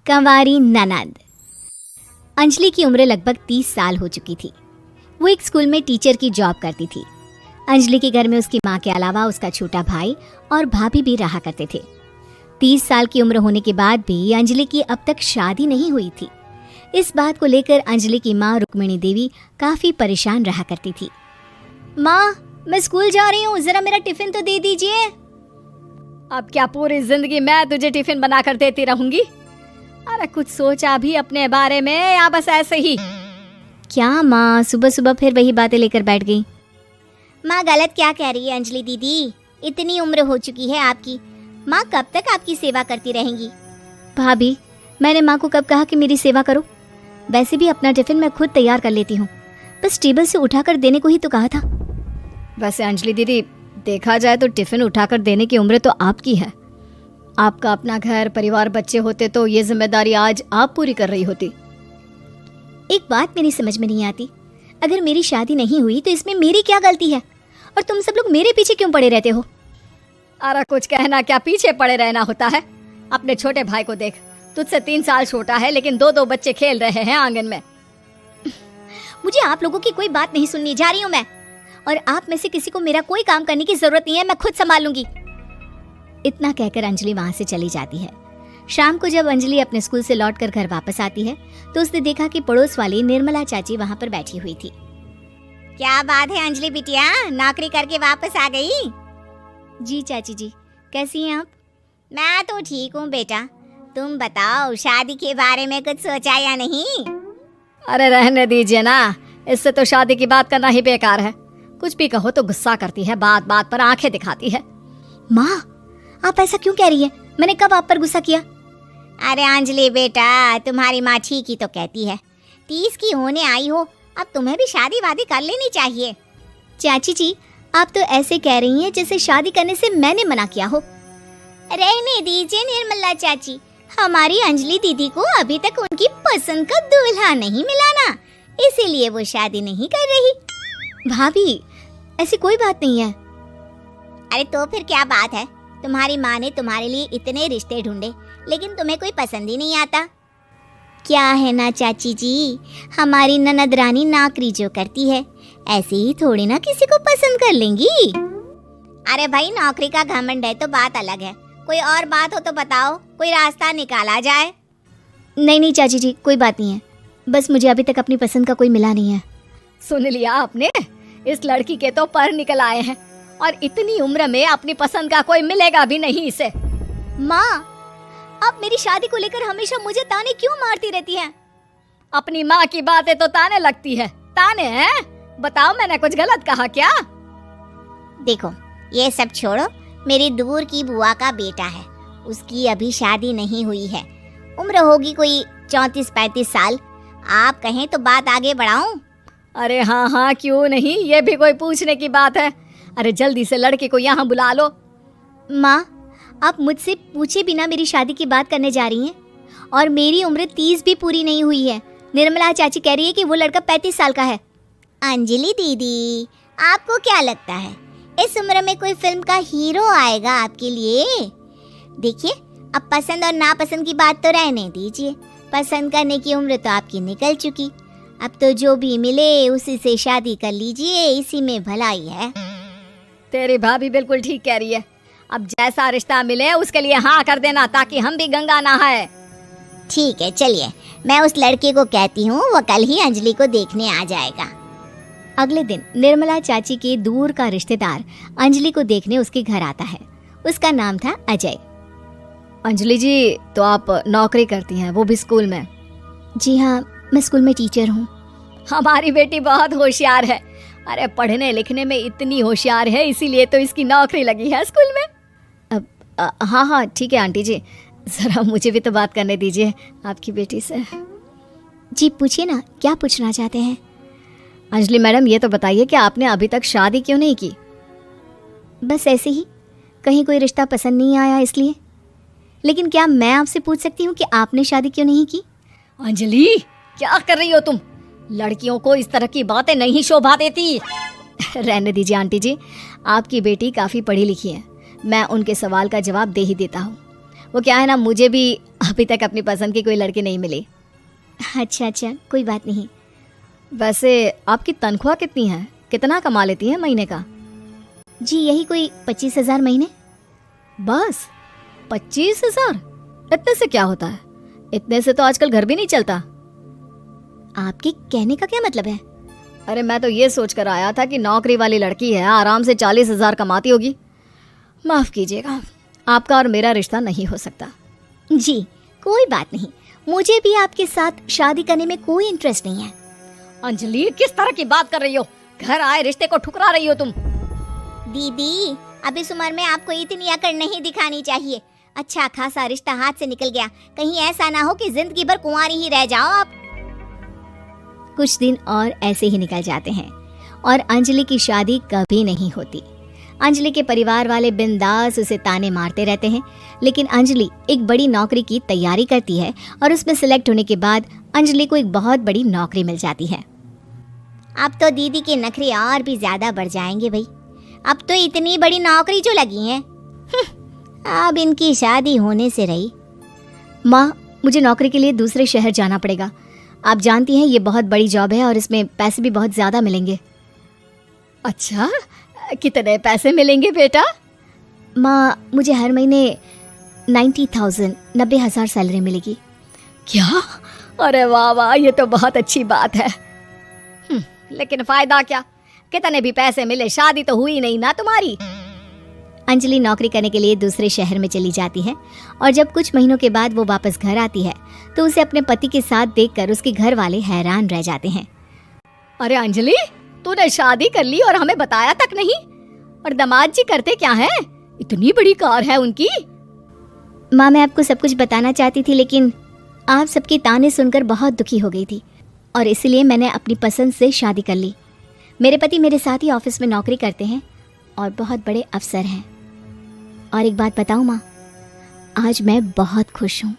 कंवारी ननद। अंजलि की उम्र लगभग 30 साल हो चुकी थी। वो एक स्कूल में टीचर की जॉब करती थी। अंजलि के घर में उसकी माँ के अलावा उसका छोटा भाई और भाभी भी रहा करते थे। 30 साल की उम्र होने के बाद भी अंजलि की अब तक शादी नहीं हुई थी। इस बात को लेकर अंजलि की माँ रुक्मिणी देवी काफी परेशान रहा करती थी। माँ, मैं स्कूल जा रही हूँ, जरा मेरा टिफिन तो दे दीजिए। अब क्या पूरी जिंदगी मैं तुझे टिफिन बना कर देती रहूंगी? अरे कुछ सोचा भी अपने बारे में या बस ऐसे ही? क्या माँ, सुबह सुबह फिर वही बातें लेकर बैठ गई। माँ गलत क्या कह रही है अंजलि दीदी, इतनी उम्र हो चुकी है आपकी, माँ कब तक आपकी सेवा करती रहेंगी? भाभी, मैंने माँ को कब कहा कि मेरी सेवा करो? वैसे भी अपना टिफिन मैं खुद तैयार कर लेती हूँ, बस टेबल से उठाकर देने को ही तो कहा था। वैसे अंजलि दीदी, देखा जाए तो टिफिन उठाकर देने की उम्र तो आपकी है। आपका अपना घर परिवार बच्चे होते तो ये जिम्मेदारी आज आप पूरी कर रही होती। एक बात मेरी समझ में नहीं आती, अगर मेरी शादी नहीं हुई तो इसमें मेरी क्या गलती है और तुम सब लोग मेरे पीछे क्यों पड़े रहते हो? अरे कुछ कहना क्या पीछे पड़े रहना होता है? अपने छोटे भाई को देख, तुझसे 3 साल छोटा है लेकिन 2-2 बच्चे खेल रहे हैं आंगन में। मुझे आप लोगों की कोई बात नहीं सुननी, जा रही हूँ मैं। और आप में से किसी को मेरा कोई काम करने की जरूरत नहीं है, मैं खुद संभाल लूंगी। इतना कहकर अंजलि वहां से चली जाती है। शाम को जब अंजलि अपने स्कूल से लौटकर घर वापस आती है तो उसने देखा कि पड़ोस वाली निर्मला चाची वहां पर बैठी हुई थी। क्या बात है अंजलि बिटिया, नौकरी करके वापस आ गई? जी चाची जी, कैसी हैं आप? मैं तो ठीक हूँ बेटा, तुम बताओ शादी के बारे में कुछ सोचा या नहीं? अरे रहने दीजिए ना, इससे तो शादी की बात करना ही बेकार है। कुछ भी कहो तो गुस्सा करती है, बात बात पर आंखें दिखाती है। माँ, आप ऐसा क्यों कह रही है? मैंने कब आप पर गुस्सा किया? अरे अंजलि बेटा, तुम्हारी माँ ठीक ही तो कहती है, 30 की होने आई हो, अब तुम्हें भी शादी वादी कर लेनी चाहिए। चाची जी, आप तो ऐसे कह रही हैं जैसे शादी करने से मैंने मना किया हो। रहने दीजिए निर्मला चाची, हमारी अंजलि दीदी को अभी तक उनकी पसंद का दूल्हा नहीं मिला ना, इसीलिए वो शादी नहीं कर रही। भाभी, ऐसी कोई बात नहीं है। अरे तो फिर क्या बात है? तुम्हारी माँ ने तुम्हारे लिए इतने रिश्ते ढूंढे लेकिन तुम्हें कोई पसंद ही नहीं आता। क्या है ना चाची जी, हमारी ननद रानी नौकरी जो करती है ऐसे ही थोड़ी ना किसी को पसंद कर लेंगी। अरे भाई, नौकरी का घमंड है तो बात अलग है, कोई और बात हो तो बताओ, कोई रास्ता निकाला जाए। नहीं नहीं चाची जी, कोई बात नहीं है, बस मुझे अभी तक अपनी पसंद का कोई मिला नहीं है। सुन लिया आपने, इस लड़की के तो पर निकल आए हैं और इतनी उम्र में अपनी पसंद का कोई मिलेगा भी नहीं इसे। माँ, आप मेरी शादी को लेकर हमेशा मुझे ताने क्यों मारती रहती हैं? अपनी माँ की बातें तो ताने लगती है। ताने हैं? बताओ, मैंने कुछ गलत कहा क्या? देखो, ये सब छोड़ो, मेरी दूर की बुआ का बेटा है, उसकी अभी शादी नहीं हुई है, उम्र होगी कोई 34-35 साल। आप कहें तो बात आगे बढ़ाऊं? अरे हाँ हाँ, क्यों नहीं, ये भी कोई पूछने की बात है। अरे जल्दी से लड़के को यहाँ बुला लो। माँ, आप मुझसे पूछे बिना मेरी शादी की बात करने जा रही हैं और मेरी उम्र 30 भी पूरी नहीं हुई है। निर्मला चाची कह रही है कि वो लड़का 35 साल का है। अंजलि दीदी, आपको क्या लगता है इस उम्र में कोई फिल्म का हीरो आएगा आपके लिए? देखिए, अब पसंद और नापसंद की बात तो रहने दीजिए, पसंद करने की उम्र तो आपकी निकल चुकी, अब तो जो भी मिले उसी से शादी कर लीजिए, इसी में भलाई है। तेरी भाभी बिल्कुल ठीक कह रही है, अब जैसा रिश्ता मिले उसके लिए हाँ कर देना ताकि हम भी गंगा नहाए। ठीक है, चलिए मैं उस लड़के को कहती हूँ, वो कल ही अंजलि को देखने आ जाएगा। अगले दिन निर्मला चाची के दूर का रिश्तेदार अंजलि को देखने उसके घर आता है। उसका नाम था अजय। अंजलि जी, तो आप नौकरी करती हैं, वो भी स्कूल में? जी हाँ, मैं स्कूल में टीचर हूँ। हमारी बेटी बहुत होशियार है। अरे पढ़ने लिखने में इतनी होशियार है, इसीलिए तो इसकी नौकरी लगी है स्कूल में। हाँ हाँ ठीक है आंटी जी, जरा मुझे भी तो बात करने दीजिए आपकी बेटी से। जी पूछिए ना, क्या पूछना चाहते हैं? अंजलि मैडम, ये तो बताइए कि आपने अभी तक शादी क्यों नहीं की? बस ऐसे ही, कहीं कोई रिश्ता पसंद नहीं आया इसलिए। लेकिन क्या मैं आपसे पूछ सकती हूँ कि आपने शादी क्यों नहीं की? अंजलि, क्या कर रही हो तुम? लड़कियों को इस तरह की बातें नहीं शोभा देती। रहने दीजिए आंटी जी, आपकी बेटी काफ़ी पढ़ी लिखी है, मैं उनके सवाल का जवाब दे ही देता हूँ। वो क्या है ना, मुझे भी अभी तक अपनी पसंद की कोई लड़की नहीं मिली। अच्छा अच्छा, कोई बात नहीं। वैसे आपकी तनख्वाह कितनी है, कितना कमा लेती हैं महीने का? जी यही कोई 25,000 महीने। बस 25,000? इतने से क्या होता है? इतने से तो आजकल घर भी नहीं चलता। आपके कहने का क्या मतलब है? अरे मैं तो ये सोच कर आया था कि नौकरी वाली लड़की है, आराम से 40,000 कमाती होगी। माफ कीजिएगा, आपका और मेरा रिश्ता नहीं हो सकता। जी कोई बात नहीं, मुझे भी आपके साथ शादी करने में कोई इंटरेस्ट नहीं है। अंजलि, किस तरह की बात कर रही हो? घर आए रिश्ते को ठुकरा रही हो तुम। दीदी अब इस उम्र में आपको इतनी अकड़ नहीं दिखानी चाहिए। अच्छा खासा रिश्ता हाथ से निकल गया, कहीं ऐसा ना हो कि जिंदगी भर कुंवारी ही रह जाओ आप। कुछ दिन और ऐसे ही निकल जाते हैं और अंजलि की शादी कभी नहीं होती। अंजलि के परिवार वाले बिंदास उसे ताने मारते रहते हैं, लेकिन अंजलि एक बड़ी नौकरी की तैयारी करती है और उसमें सिलेक्ट होने के बाद अंजलि को एक बहुत बड़ी नौकरी मिल जाती है। अब तो दीदी के नखरे और भी ज्यादा बढ़ जाएंगे भाई, अब तो इतनी बड़ी नौकरी जो लगी है, अब इनकी शादी होने से रही। माँ, मुझे नौकरी के लिए दूसरे शहर जाना पड़ेगा। आप जानती हैं ये बहुत बड़ी जॉब है और इसमें पैसे भी बहुत ज़्यादा मिलेंगे। अच्छा, कितने पैसे मिलेंगे बेटा? माँ मुझे हर महीने 90,000 सैलरी मिलेगी। क्या? अरे वाह वाह, ये तो बहुत अच्छी बात है। लेकिन फायदा क्या? कितने भी पैसे मिले, शादी तो हुई नहीं ना तुम्हारी। अंजलि नौकरी करने के लिए दूसरे शहर में चली जाती है और जब कुछ महीनों के बाद वो वापस घर आती है तो उसे अपने पति के साथ देखकर उसके घर वाले हैरान रह जाते हैं। अरे अंजलि, तूने शादी कर ली और हमें बताया तक नहीं। और दामाद जी करते क्या हैं? इतनी बड़ी कार है उनकी। माँ मैं आपको सब कुछ बताना चाहती थी, लेकिन आप सबके ताने सुनकर बहुत दुखी हो गई थी और इसलिए मैंने अपनी पसंद से शादी कर ली। मेरे पति मेरे साथ ही ऑफिस में नौकरी करते हैं और बहुत बड़े अफसर हैं। और एक बात बताऊं माँ, आज मैं बहुत खुश हूँ।